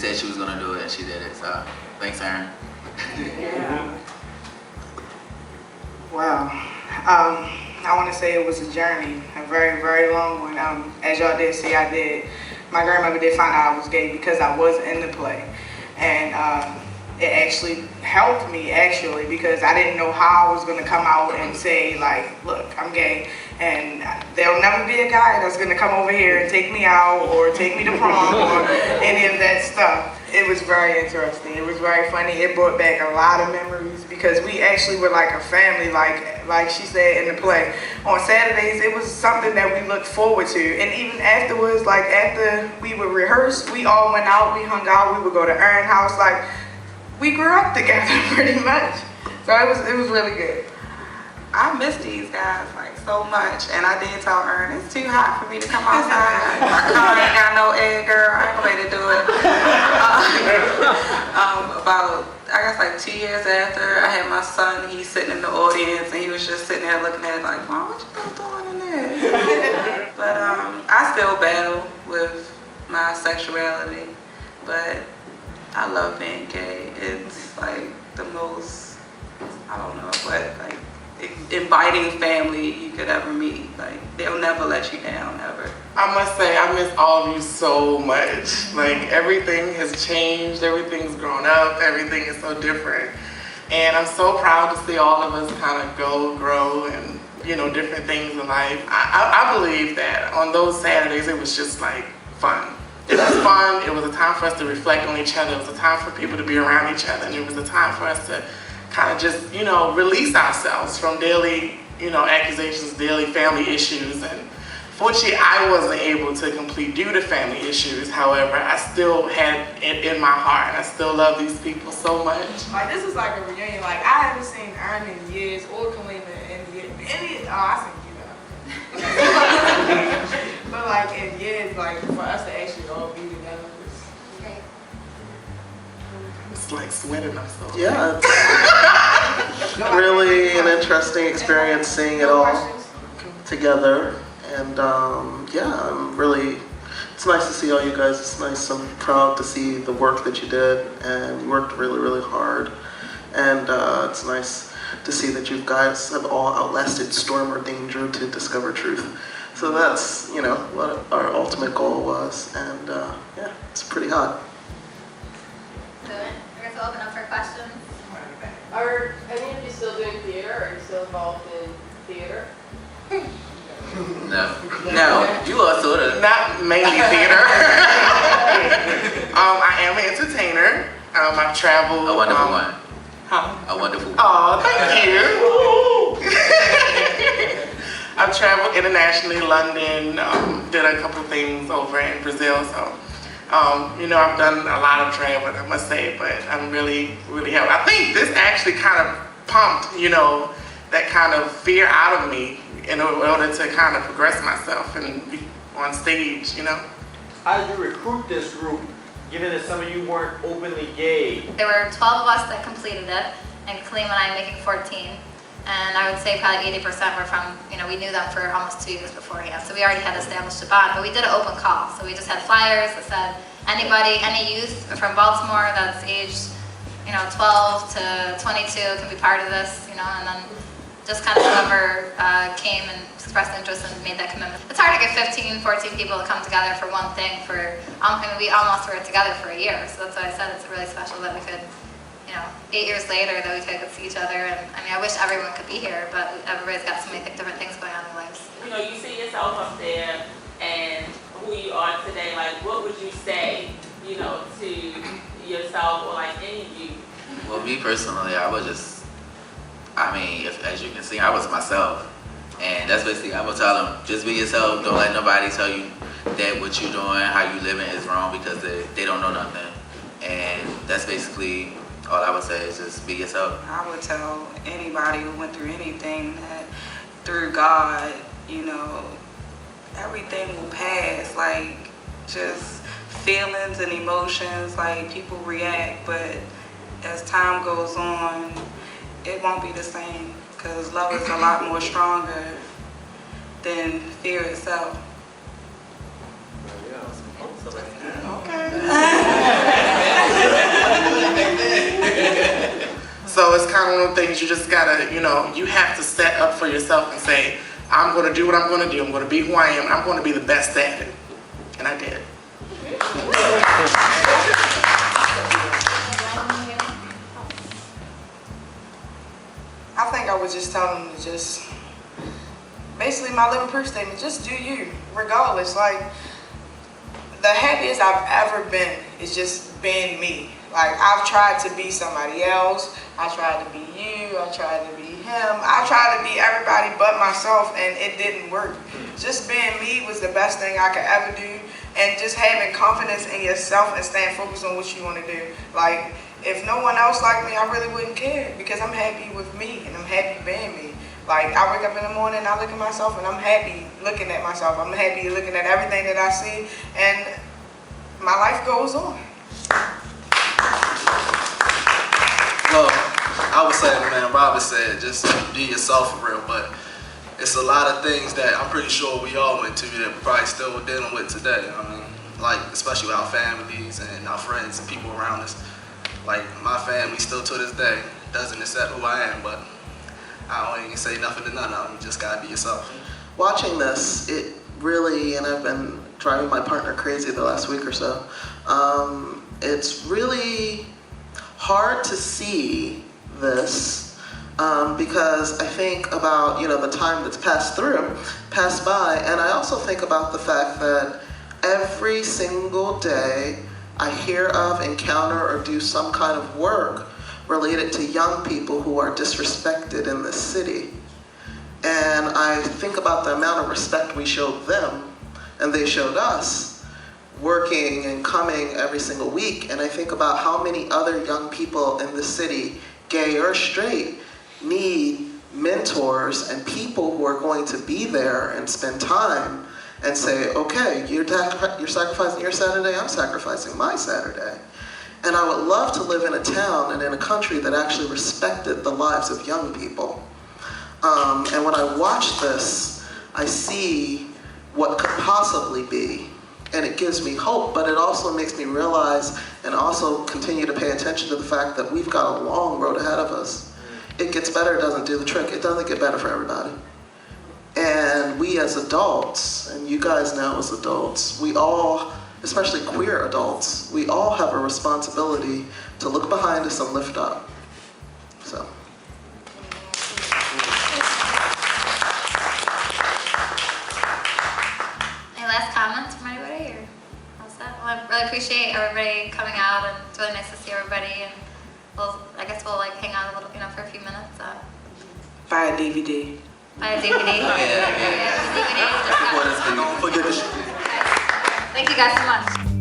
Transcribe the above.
said she was gonna do it, and she did it. So thanks, Aaron. Yeah. Wow. I want to say it was a journey, a very, very long one. As y'all did see, my grandmother did find out I was gay because I was in the play. And it actually helped me, because I didn't know how I was going to come out and say, like, look, I'm gay. And there'll never be a guy that's going to come over here and take me out or take me to prom or any of that stuff. It was very interesting. It was very funny. It brought back a lot of memories because we actually were like a family, like she said in the play. On Saturdays, it was something that we looked forward to. And even afterwards, like after we would rehearse, we all went out, we hung out, we would go to Aaron's house. Like, we grew up together pretty much. So it was really good. I miss these guys like so much, and I did tell Ern it's too hot for me to come outside. My car ain't got no air, girl. I ain't going to do it. About I guess like 2 years after I had my son, he's sitting in the audience and he was just sitting there looking at it like, Mom, what you doing in there? But I still battle with my sexuality, but I love being gay. It's like the most, I don't know, but like inviting family you could ever meet. Like, they'll never let you down, ever. I must say, I miss all of you so much. Like, everything has changed, everything's grown up, everything is so different. And I'm so proud to see all of us kind of grow, and, you know, different things in life. I believe that on those Saturdays, it was just like fun. It was fun, it was a time for us to reflect on each other, it was a time for people to be around each other, and it was a time for us to kind of just, you know, release ourselves from daily, you know, accusations, daily family issues. And fortunately, I wasn't able to complete due to family issues. However, I still had it in my heart, and I still love these people so much. Like, this is like a reunion. Like, I haven't seen Ern in years, or Kalina in years. I seen you though. But like in years, like for us to actually all be together was okay. It's like sweating, I'm so Yeah, it's really an interesting experience seeing it all together. And yeah, it's nice to see all you guys. It's nice, I'm proud to see the work that you did, and you worked really, really hard. And it's nice to see that you guys have all outlasted storm or danger to discover truth. So that's, you know, what our ultimate goal was. And yeah, it's pretty hot. Good. We're going to open up for questions. Are any of you still doing theater? Are you still involved in theater? No, you are sort of. not mainly theater. I am an entertainer. I've traveled. A wonderful one. Huh? A wonderful one. Oh, thank you. I've traveled internationally, London, did a couple things over in Brazil, so you know, I've done a lot of traveling, I must say, but I'm really, really happy. I think this actually kind of pumped, you know, that kind of fear out of me in order to kind of progress myself and be on stage, you know. How did you recruit this group, given that some of you weren't openly gay? There were 12 of us that completed it, and Kaleem and I making 14. And I would say probably 80% were from, you know, we knew them for almost 2 years beforehand. So we already had established a bond, but we did an open call. So we just had flyers that said, anybody, any youth from Baltimore that's aged, you know, 12 to 22 can be part of this, you know, and then just kind of whoever came and expressed interest and made that commitment. It's hard to get 15, 14 people to come together for one thing for, I mean, we almost were together for a year. So that's why I said it's really special that we could, you know, 8 years later that we could see each other. And I mean, I wish everyone could be here, but everybody's got so many different things going on in their lives. You know, you see yourself up there and who you are today, like what would you say, you know, to yourself or like any of you? Well, me personally, I was just, I mean, as you can see, I was myself. And that's basically, I would tell them, just be yourself. Don't let nobody tell you that what you're doing, how you living is wrong, because they don't know nothing. And that's basically all I would say, is just be yourself. I would tell anybody who went through anything that through God, you know, everything will pass. Like, just feelings and emotions, like people react, but as time goes on, it won't be the same, because love is a lot more stronger than fear itself. Okay. kind of one of the things you just gotta, you have to set up for yourself and say, I'm gonna do what I'm gonna do. I'm gonna be who I am. I'm gonna be the best at it. And I did. I think I would just tell them to basically my living proof statement, just do you, regardless. Like, the happiest I've ever been is just being me. Like, I've tried to be somebody else. I tried to be you. I tried to be him. I tried to be everybody but myself, and it didn't work. Just being me was the best thing I could ever do, and just having confidence in yourself and staying focused on what you want to do. Like, if no one else liked me, I really wouldn't care, because I'm happy with me, and I'm happy being me. Like, I wake up in the morning and I look at myself, and I'm happy looking at myself. I'm happy looking at everything that I see, and my life goes on. Well, I would say, man, Robert said, just be yourself for real, but it's a lot of things that I'm pretty sure we all went to that we're probably still dealing with today. I mean, like, especially with our families and our friends and people around us. Like, my family still to this day doesn't accept who I am, but I don't even say nothing to none of them. You just gotta be yourself. Watching this, it really, and I've been driving my partner crazy the last week or so, it's really hard to see this because I think about, the time that's passed by, and I also think about the fact that every single day I hear of, encounter, or do some kind of work related to young people who are disrespected in this city. And I think about the amount of respect we showed them, and they showed us, working and coming every single week. And I think about how many other young people in this city, gay or straight, need mentors and people who are going to be there and spend time and say, okay, you're sacrificing your Saturday, I'm sacrificing my Saturday. And I would love to live in a town and in a country that actually respected the lives of young people. And when I watch this, I see what could possibly be, and it gives me hope, but it also makes me realize and also continue to pay attention to the fact that we've got a long road ahead of us. It gets better, it doesn't do the trick. It doesn't get better for everybody. And we as adults, and you guys now as adults, we all, especially queer adults, we all have a responsibility to look behind us and lift up. So. Any last comments from anybody, or how's that? Well, I really appreciate everybody coming out, and it's really nice to see everybody, and I guess we'll hang out a little, for a few minutes. Buy a DVD. Buy a DVD. Yeah. DVD. Forget this. Thank you guys so much.